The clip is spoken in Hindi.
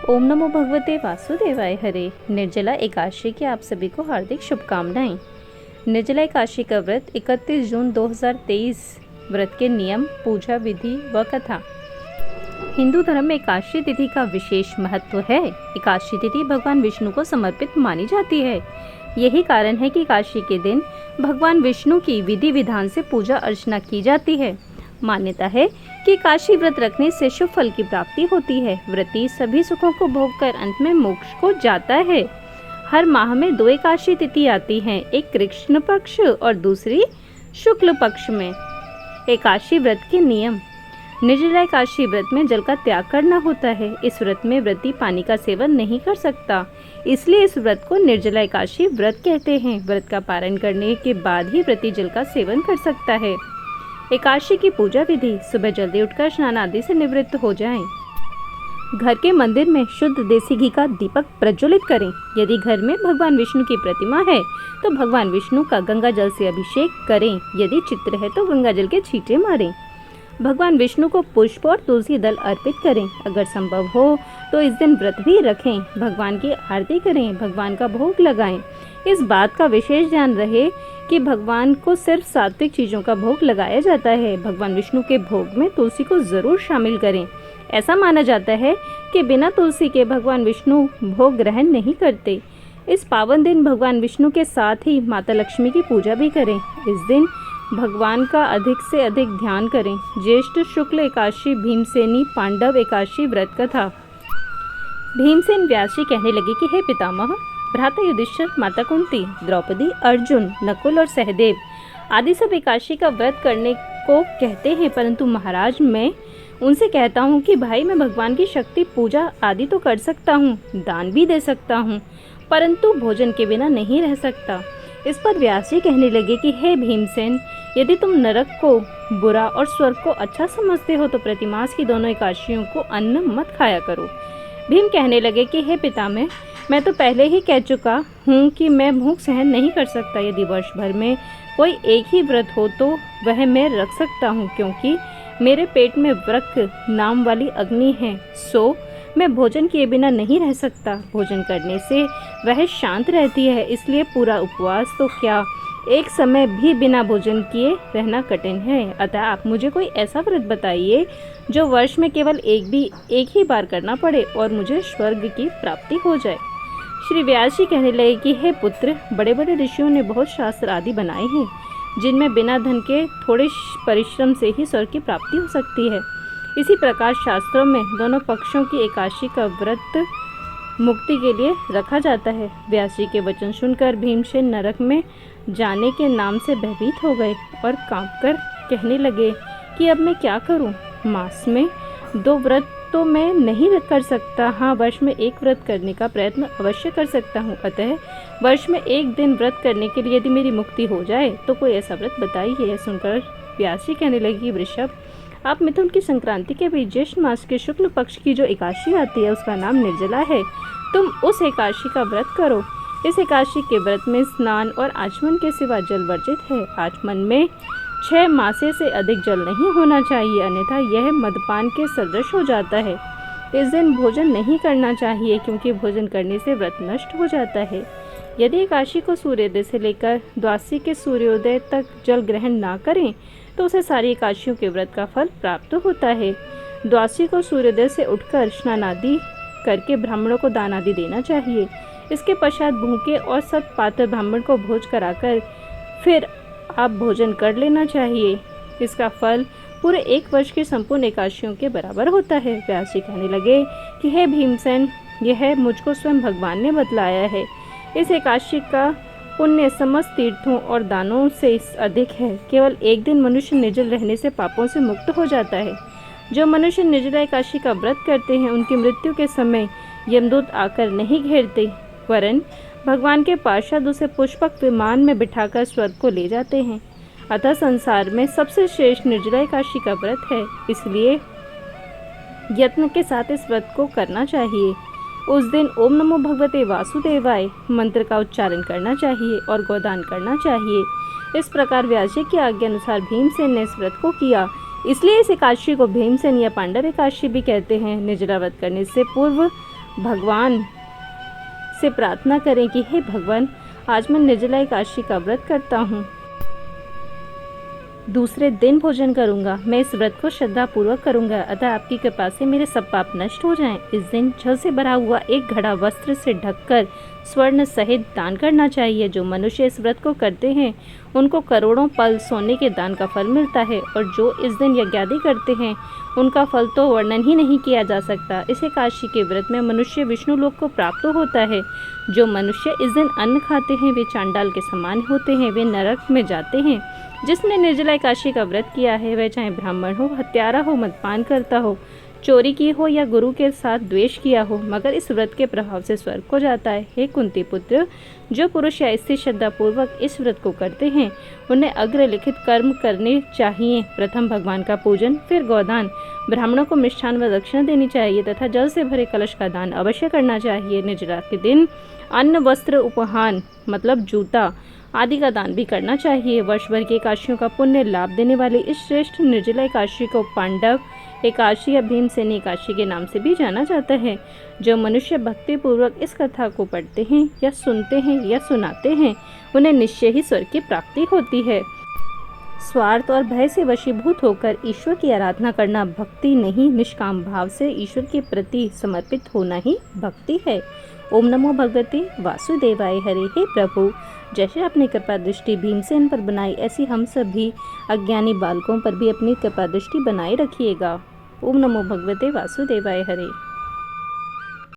ओम नमो भगवते वासुदेवाय हरे। निर्जला एकादशी की आप सभी को हार्दिक शुभकामनाएं। निर्जला एकादशी का व्रत 31 जून 2023। व्रत के नियम, पूजा विधि व कथा। हिंदू धर्म में एकादशी तिथि का विशेष महत्व है। एकादशी तिथि भगवान विष्णु को समर्पित मानी जाती है। यही कारण है कि एकादशी के दिन भगवान विष्णु की विधि विधान से पूजा अर्चना की जाती है। मान्यता है कि एकादशी व्रत रखने से शुभ फल की प्राप्ति होती है। व्रती सभी सुखों को भोग कर अंत में मोक्ष को जाता है। हर माह में 2 एकादशी तिथि आती हैं, एक कृष्ण पक्ष और दूसरी शुक्ल पक्ष में। एकादशी व्रत के नियम। निर्जला एकादशी व्रत में जल का त्याग करना होता है। इस व्रत में व्रती पानी का सेवन नहीं कर सकता, इसलिए इस व्रत को निर्जला एकादशी व्रत कहते हैं। व्रत का पारण करने के बाद ही व्रती जल का सेवन कर सकता है। एकादशी की पूजा विधि। सुबह जल्दी उठकर स्नान आदि से निवृत्त हो जाएं। घर के मंदिर में शुद्ध देसी घी का दीपक प्रज्वलित करें। यदि घर में भगवान विष्णु की प्रतिमा है तो भगवान विष्णु का गंगा जल से अभिषेक करें। यदि चित्र है तो गंगा जल के छींटे मारें। भगवान विष्णु को पुष्प और तुलसी दल अर्पित करें। अगर संभव हो तो इस दिन व्रत भी रखें। भगवान की आरती करें, भगवान का भोग लगाएं। इस बात का विशेष ध्यान रहे कि भगवान को सिर्फ सात्विक चीज़ों का भोग लगाया जाता है। भगवान विष्णु के भोग में तुलसी को ज़रूर शामिल करें। ऐसा माना जाता है कि बिना तुलसी के भगवान विष्णु भोग ग्रहण नहीं करते। इस पावन दिन भगवान विष्णु के साथ ही माता लक्ष्मी की पूजा भी करें। इस दिन भगवान का अधिक से अधिक ध्यान करें। ज्येष्ठ शुक्ल एकादशी भीमसेनी पांडव एकादशी व्रत कथा। भीमसेन व्यास जी कहने लगे कि हे पितामह, भ्राता युधिष्ठिर, माता कुंती, द्रौपदी, अर्जुन, नकुल और सहदेव आदि सब एकादशी का व्रत करने को कहते हैं, परंतु महाराज मैं उनसे कहता हूँ कि भाई मैं भगवान की शक्ति पूजा आदि तो कर सकता हूँ, दान भी दे सकता हूँ, परंतु भोजन के बिना नहीं रह सकता। इस पर व्यास जी कहने लगे कि हे भीमसेन, यदि तुम नरक को बुरा और स्वर्ग को अच्छा समझते हो तो प्रतिमास की दोनों एकादशियों को अन्न मत खाया करो। भीम कहने लगे कि हे पितामह, मैं तो पहले ही कह चुका हूँ कि मैं भूख सहन नहीं कर सकता। यदि वर्ष भर में कोई एक ही व्रत हो तो वह मैं रख सकता हूँ, क्योंकि मेरे पेट में वृक्क नाम वाली अग्नि है, सो मैं भोजन किए बिना नहीं रह सकता। भोजन करने से वह शांत रहती है, इसलिए पूरा उपवास तो क्या एक समय भी बिना भोजन किए रहना कठिन है। अतः आप मुझे कोई ऐसा व्रत बताइए जो वर्ष में केवल एक ही बार करना पड़े और मुझे स्वर्ग की प्राप्ति हो जाए। श्री व्यास जी कहने लगे कि हे पुत्र, बड़े बड़े ऋषियों ने बहुत शास्त्र आदि बनाए हैं, जिनमें बिना धन के थोड़े परिश्रम से ही स्वर्ग की प्राप्ति हो सकती है। इसी प्रकार शास्त्रों में दोनों पक्षों की एकादशी का व्रत मुक्ति के लिए रखा जाता है। व्यास जी के वचन सुनकर भीमसेन नरक में जाने के नाम से भयभीत हो गए और कांपकर कहने लगे कि अब मैं क्या करूं? मास में 2 व्रत तो मैं नहीं कर सकता। हाँ, वर्ष में 1 व्रत करने का प्रयत्न अवश्य कर सकता हूँ। अतः वर्ष में 1 दिन व्रत करने के लिए यदि मेरी मुक्ति हो जाए तो कोई ऐसा व्रत बताइए। सुनकर व्यास जी कहने लगे कि वृषभ, आप मिथुन की संक्रांति के बीच ज्येष्ठ मास के शुक्ल पक्ष की जो एकादशी आती है उसका नाम निर्जला है। तुम उस एकादशी का व्रत करो। इस एकादशी के व्रत में स्नान और आचमन के सिवा जल वर्जित है। आचमन में 6 मासे से अधिक जल नहीं होना चाहिए, अन्यथा यह मदपान के सदृश हो जाता है। इस दिन भोजन नहीं करना चाहिए, क्योंकि भोजन करने से व्रत नष्ट हो जाता है। यदि एकादशी को सूर्योदय से लेकर द्वादशी के सूर्योदय तक जल ग्रहण ना करें तो उसे सारी एकादशियों के व्रत का फल प्राप्त होता है। द्वादशी को सूर्योदय से उठकर स्नान आदि करके ब्राह्मणों को दान आदि देना चाहिए। इसके पश्चात भूखे और सत पात्र ब्राह्मण को भोज कराकर फिर आप भोजन कर लेना चाहिए। इसका फल पूरे 1 वर्ष की संपूर्ण एकादशियों के बराबर होता है। व्यास जी कहने लगे कि हे भीमसेन, यह मुझको स्वयं भगवान ने बतलाया है। इस एकादशी का पुण्य समस्त तीर्थों और दानों से अधिक है। केवल 1 दिन मनुष्य निर्जल रहने से पापों से मुक्त हो जाता है। जो मनुष्य निर्जला एकादशी का व्रत करते हैं उनकी मृत्यु के समय यमदूत आकर नहीं घेरते, वरन भगवान के पार्षद उसे पुष्पक विमान में बिठाकर स्वर्ग को ले जाते हैं। अतः संसार में सबसे श्रेष्ठ निर्जला एकादशी का व्रत है, इसलिए यत्न के साथ इस व्रत को करना चाहिए। उस दिन ओम नमो भगवते वासुदेवाय मंत्र का उच्चारण करना चाहिए और गोदान करना चाहिए। इस प्रकार व्यास जी की आज्ञा अनुसार भीमसेन ने इस व्रत को किया। इसलिए इस एकादशी को भीमसेन या पांडव एकादशी भी कहते हैं। निर्जला व्रत करने से पूर्व भगवान से प्रार्थना करें कि हे भगवान, आज मैं निर्जला एकादशी का व्रत करता हूँ, दूसरे दिन भोजन करूंगा, मैं इस व्रत को श्रद्धा पूर्वक करूंगा, अतः आपकी कृपा से मेरे सब पाप नष्ट हो जाएं। इस दिन जल से भरा हुआ एक घड़ा वस्त्र से ढककर स्वर्ण सहित दान करना चाहिए। जो मनुष्य इस व्रत को करते हैं उनको करोड़ों पल सोने के दान का फल मिलता है, और जो इस दिन यज्ञादि करते हैं उनका फल तो वर्णन ही नहीं किया जा सकता। इस एकादशी के व्रत में मनुष्य विष्णु लोक को प्राप्त होता है। जो मनुष्य इस दिन अन्न खाते हैं वे चांडाल के समान होते हैं, वे नरक में जाते हैं। जिसने निर्जला एकादशी का व्रत किया है वह चाहे ब्राह्मण हो, हत्यारा हो, मदपान करता हो, चोरी की हो या गुरु के साथ द्वेष किया हो, मगर इस व्रत के प्रभाव से स्वर्ग को जाता है। हे कुंती पुत्र, जो पुरुष या स्त्री श्रद्धा पूर्वक इस व्रत को करते हैं उन्हें अग्रलिखित कर्म करने चाहिए। प्रथम भगवान का पूजन, फिर गोदान, ब्राह्मणों को मिष्ठान व दक्षिणा देनी चाहिए तथा जल से भरे कलश का दान अवश्य करना चाहिए। निर्जला के दिन अन्न, वस्त्र, उपहान मतलब जूता आदि का दान भी करना चाहिए। वर्ष भर की एकादशियों का पुण्य लाभ देने वाली इस श्रेष्ठ निर्जला एकादशी को पांडव एकादशी या भीमसेनी एकादशी के नाम से भी जाना जाता है। जो मनुष्य भक्ति पूर्वक इस कथा को पढ़ते हैं या सुनते हैं या सुनाते हैं उन्हें निश्चय ही स्वर्ग की प्राप्ति होती है। स्वार्थ और भय से वशीभूत होकर ईश्वर की आराधना करना भक्ति नहीं, निष्काम भाव से ईश्वर के प्रति समर्पित होना ही भक्ति है। ओम नमो भगवते वासुदेवाय हरे। हे प्रभु, जैसे आपने कृपा दृष्टि भीमसेन पर बनाई ऐसी हम सभी अज्ञानी बालकों पर भी अपनी कृपा दृष्टि बनाए रखिएगा। ओम नमो भगवते वासुदेवाय हरे।